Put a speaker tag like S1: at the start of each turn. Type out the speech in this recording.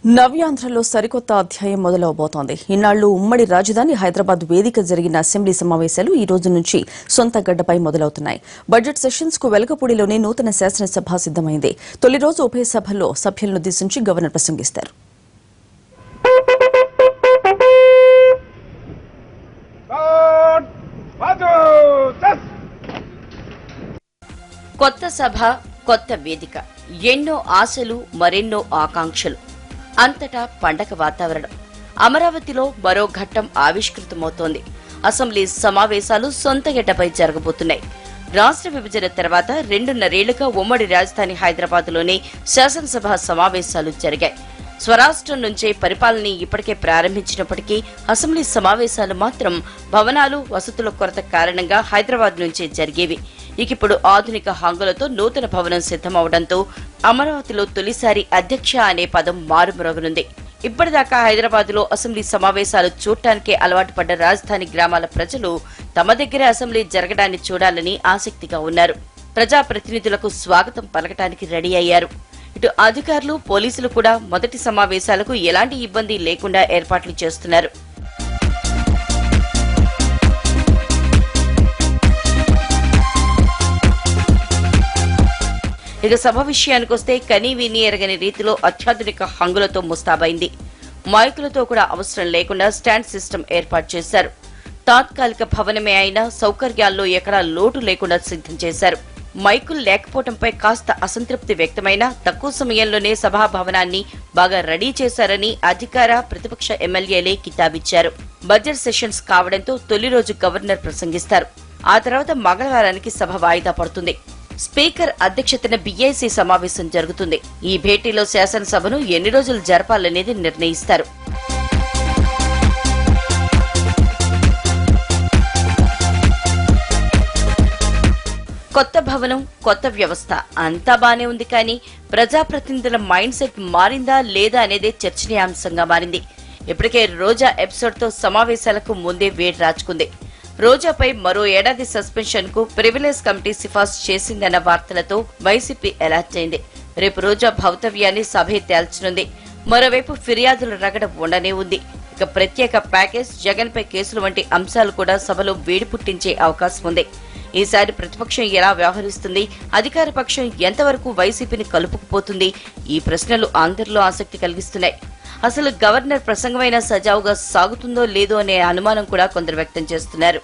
S1: నవ్యాంధ్రలో సరికొత్త అధ్యాయం మొదలవబోతోంది. ఇన్నాళ్లు ఉమ్మడి రాజధాని హైదరాబాద్ వేదిక జరిగిన అసెంబ్లీ సమావేశాలు ఈ రోజు నుంచి సొంత గడ్డపై మొదలవుతున్నాయి. బడ్జెట్ సెషన్స్ కు వెలగపూడిలోనే నూతన శాసనసభ సిద్దమైంది. తొలి రోజు ఉభయ సభల్లో సభ్యులను ఉద్దేశించి గవర్నర్ ప్రసంగిస్తారు.
S2: కొత్త సభ, కొత్త వేదిక, ఎన్నో ఆశలు, మరెన్నో ఆకాంక్షలు. అంతటా పండగ వాతావరణం. అమరావతిలో మరో ఘట్టం ఆవిష్కృతమవుతోంది. అసెంబ్లీ సమావేశాలు సొంత గడ్డపై జరగబోతున్నాయి. రాష్ట్ర విభజన తర్వాత 2.5 ఏళ్లుగా ఉమ్మడి రాజధాని హైదరాబాద్లోనే శాసనసభ సమావేశాలు జరిగాయి. స్వరాష్ట్రం నుంచే పరిపాలన ఇప్పటికే ప్రారంభించినప్పటికీ అసెంబ్లీ సమావేశాలు మాత్రం భవనాలు, వసతుల కొరత కారణంగా హైదరాబాద్ నుంచే జరిగేవి. ఇప్పుడు ఆధునిక హంగులతో నూతన భవనం సిద్దమవడంతో అమరావతిలో తొలిసారి అధ్యక్ష అనే పదం మారుమ్రోగనుంది. ఇప్పటిదాకా హైదరాబాద్ లో అసెంబ్లీ సమావేశాలు చూడటానికే అలవాటు పడ్డ రాజధాని గ్రామాల ప్రజలు తమ దగ్గర అసెంబ్లీ జరగడాన్ని చూడాలని ఆసక్తిగా ఉన్నారు. ప్రజాప్రతినిధులకు స్వాగతం పలకటానికి రెడీ అయ్యారు. ఇటు అధికారులు, పోలీసులు కూడా మొదటి సమావేశాలకు ఎలాంటి ఇబ్బంది లేకుండా ఏర్పాట్లు చేస్తున్నారు. ఇక సభ విషయానికొస్తే కనీ విని ఎరగని రీతిలో అత్యాధునిక హంగులతో ముస్తాబైంది. మైకులతో కూడా అవసరం లేకుండా స్టాండ్ సిస్టమ్ ఏర్పాటు చేశారు. తాత్కాలిక భవనమే అయినా సౌకర్యాల్లో ఎక్కడా లోటు లేకుండా సిద్ధం చేశారు. మైకులు లేకపోవడంపై కాస్త అసంతృప్తి వ్యక్తమైనా తక్కువ సమయంలోనే సభాభవనాన్ని బాగా రెడీ చేశారని అధికార, ప్రతిపక్ష ఎమ్మెల్యేలే కితాబిచ్చారు. బడ్జెట్ సెషన్స్ కావడంతో తొలి రోజు గవర్నర్ ప్రసంగిస్తారు. ఆ తర్వాత మంగళవారానికి సభ వాయిదా పడుతుంది. స్పీకర్ అధ్యక్షతన బీఐసీ సమావేశం జరుగుతుంది. ఈ భేటీలో శాసనసభను ఎన్ని రోజులు జరపాలనేది నిర్ణయిస్తారు. కొత్త భవనం, కొత్త వ్యవస్థ అంతా బానే ఉంది. కానీ ప్రజాప్రతినిధుల మైండ్ సెట్ మారిందా లేదా అనేదే చర్చనీయాంశంగా మారింది. ఇప్పటికే రోజా ఎపిసోడ్ తో సమావేశాలకు ముందే వేడి రాచుకుంది. రోజాపై మరో ఏడాది సస్పెన్షన్ కు ప్రివిలేజ్ కమిటీ సిఫార్సు చేసిందన్న వార్తలతో వైసీపీ అలర్ట్ అయింది. రేపు రోజా భవితవ్యాన్ని సభే తేల్చనుంది. మరోవైపు ఫిర్యాదుల రగడ ఉండనే ఉంది. ఇక ప్రత్యేక ప్యాకేజ్, జగన్ పై కేసులు వంటి అంశాలు కూడా సభలో వేడి పుట్టించే అవకాశం ఉంది. ఈసారి ప్రతిపక్షం ఎలా వ్యవహరిస్తుంది, అధికార పక్షం ఎంతవరకు వైసీపీని కలుపుకుపోతుంది? ఈ ప్రశ్నలు అందరిలో ఆసక్తి కలిగిస్తున్నాయి. అసలు గవర్నర్ ప్రసంగమైనా సజావుగా సాగుతుందో లేదో అనే అనుమానం కూడా కొందరు వ్యక్తం చేస్తున్నారు.